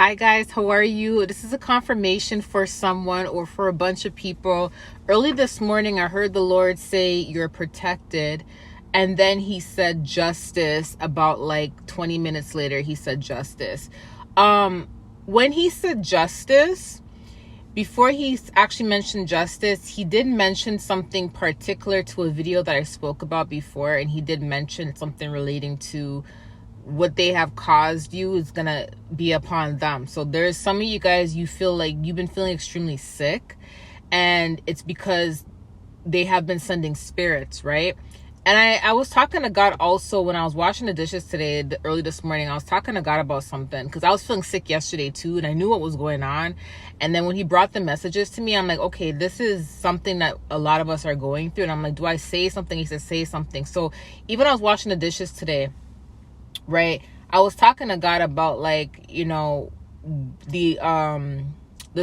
Hi guys, how are you? This is a confirmation for someone or for a bunch of people. Early this morning, I heard the Lord say you're protected. And then he said justice. About like 20 minutes later, he said justice. When he said justice, before he actually mentioned justice, he did mention something particular to a video that I spoke about before. And he did mention something relating to what they have caused you is gonna be upon them. So there's some of you guys, you feel like you've been feeling extremely sick, and it's because they have been sending spirits, right? And I was talking to God also when I was washing the dishes today, early this morning. I was talking to God about something because I was feeling sick yesterday too, and I knew what was going on. And then when he brought the messages to me, I'm like, okay, this is something that a lot of us are going through. And I'm like, do I say something? He said, say something. So even I was washing the dishes today, right, I was talking to God about, like, you know, the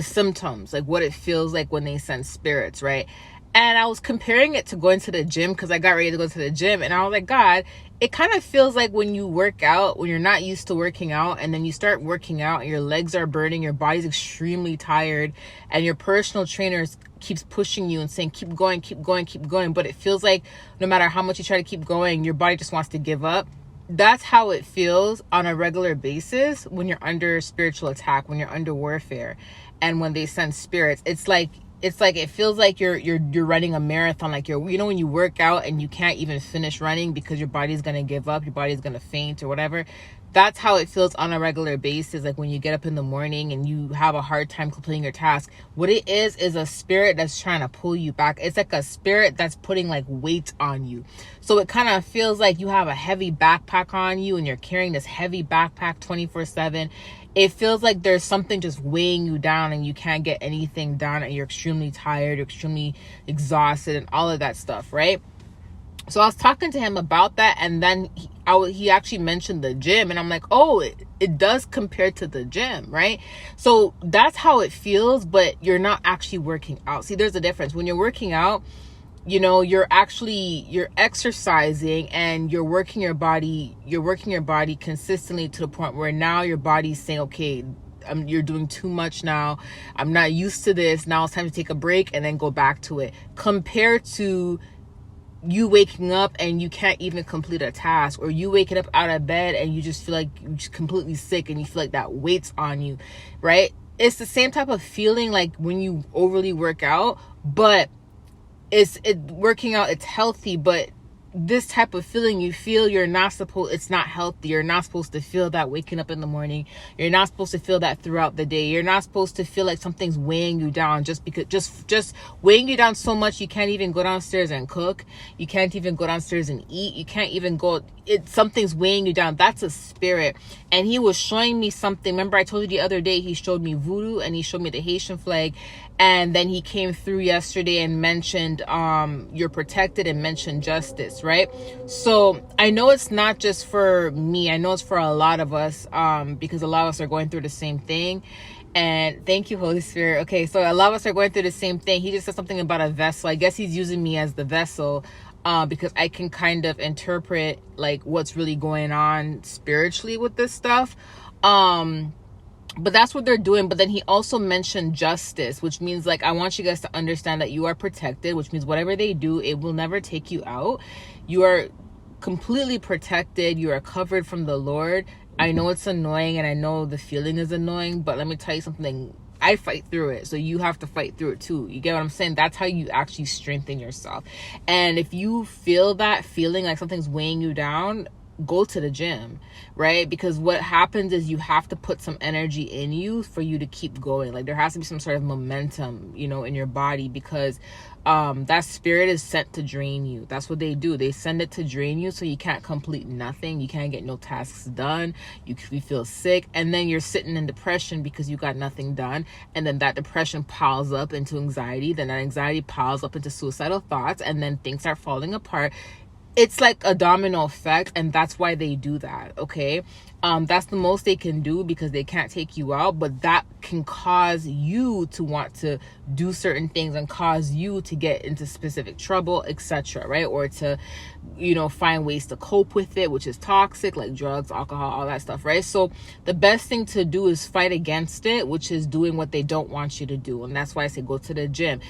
symptoms, like what it feels like when they send spirits, right? And I was comparing it to going to the gym because I got ready to go to the gym, and I was like, God, it kind of feels like when you work out, when you're not used to working out, and then you start working out and your legs are burning, your body's extremely tired, and your personal trainer keeps pushing you and saying, keep going, keep going, keep going. But it feels like no matter how much you try to keep going, your body just wants to give up. That's how it feels on a regular basis when you're under spiritual attack, when you're under warfare, and when they send spirits. It's like it feels like you're running a marathon, like you know when you work out and you can't even finish running because your body's gonna give up, your body's gonna faint or whatever. That's how it feels on a regular basis, like when you get up in the morning and you have a hard time completing your task. What it is a spirit that's trying to pull you back. It's like a spirit that's putting like weight on you. So it kind of feels like you have a heavy backpack on you and you're carrying this heavy backpack 24/7. It feels like there's something just weighing you down and you can't get anything done, and you're extremely tired, you're extremely exhausted and all of that stuff, right? So I was talking to him about that, and then he actually mentioned the gym, and I'm like, oh, it does compare to the gym, right? So that's how it feels, but you're not actually working out. See, there's a difference. When you're working out, you know, you're exercising and you're working your body consistently to the point where now your body's saying, okay, you're doing too much now. I'm not used to this. Now it's time to take a break and then go back to it. Compared to you waking up and you can't even complete a task, or you waking up out of bed and you just feel like you're just completely sick and you feel like that weight's on you, right? It's the same type of feeling like when you overly work out, but working out, it's healthy, but this type of feeling you feel, it's not healthy. You're not supposed to feel that waking up in the morning. You're not supposed to feel that throughout the day. You're not supposed to feel like something's weighing you down, just weighing you down so much you can't even go downstairs and cook. You can't even go downstairs and eat. You can't even something's weighing you down. That's a spirit. And he was showing me something. Remember I told you the other day, he showed me voodoo and he showed me the Haitian flag. And then he came through yesterday and mentioned you're protected, and mentioned justice, right? So I know it's not just for me. I know it's for a lot of us, because a lot of us are going through the same thing. And thank you, Holy Spirit. Okay, so a lot of us are going through the same thing. He just said something about a vessel. I guess he's using me as the vessel, because I can kind of interpret like what's really going on spiritually with this stuff. But that's what they're doing. But then he also mentioned justice, which means, like, I want you guys to understand that you are protected, which means whatever they do, it will never take you out. You are completely protected. You are covered from the Lord. I know it's annoying, and I know the feeling is annoying, but let me tell you something. I fight through it, so you have to fight through it too. You get what I'm saying? That's how you actually strengthen yourself. And if you feel that feeling like something's weighing you down, go to the gym, right? Because what happens is you have to put some energy in you for you to keep going. Like there has to be some sort of momentum, you know, in your body, because that spirit is sent to drain you. That's what they do. They send it to drain you, so you can't complete nothing. You can't get no tasks done. You feel sick, and then you're sitting in depression because you got nothing done. And then that depression piles up into anxiety. Then that anxiety piles up into suicidal thoughts, and then things start falling apart. It's like a domino effect, and that's why they do that, okay? That's the most they can do because they can't take you out, but that can cause you to want to do certain things and cause you to get into specific trouble, etc., right? Or to, find ways to cope with it, which is toxic, like drugs, alcohol, all that stuff, right? So the best thing to do is fight against it, which is doing what they don't want you to do. And that's why I say go to the gym,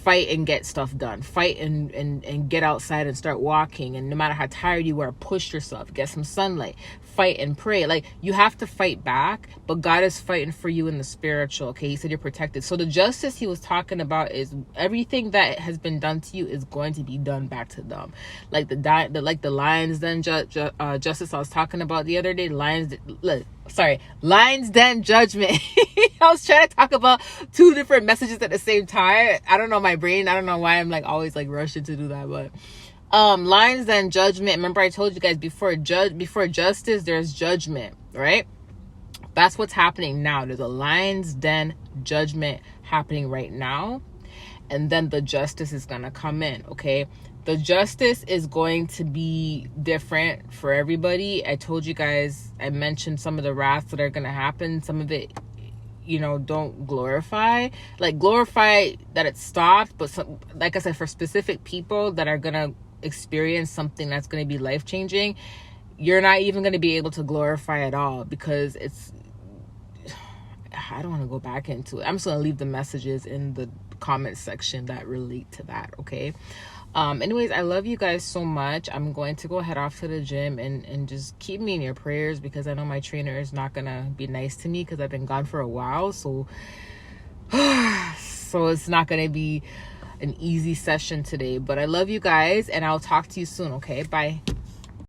fight and get stuff done, fight and get outside and start walking. And no matter how tired you are, push yourself, get some sunlight, fight and pray. Like, you have to fight back, but God is fighting for you in the spiritual. Okay, he said you're protected. So the justice he was talking about is everything that has been done to you is going to be done back to them. Like the lions then justice I was talking about the other day. Lions then judgment. I was trying to talk about two different messages at the same time. I don't know, my brain, I don't know why I'm like always like rushing to do that, but lions then judgment. Remember I told you guys before justice there's judgment, right? That's what's happening now. There's a lion's den judgment happening right now, and then the justice is gonna come in. Okay, the justice is going to be different for everybody. I told you guys, I mentioned some of the wraths that are gonna happen. Some of it, don't glorify that it stopped, but some, like I said, for specific people that are gonna experience something that's gonna be life-changing, you're not even gonna be able to glorify at all, because I don't want to go back into it. I'm just gonna leave the messages in the comment section that relate to that. Okay, anyways, I love you guys so much. I'm going to go head off to the gym and just keep me in your prayers, because I know my trainer is not gonna be nice to me because I've been gone for a while. So it's not gonna be an easy session today, but I love you guys and I'll talk to you soon. Okay, bye.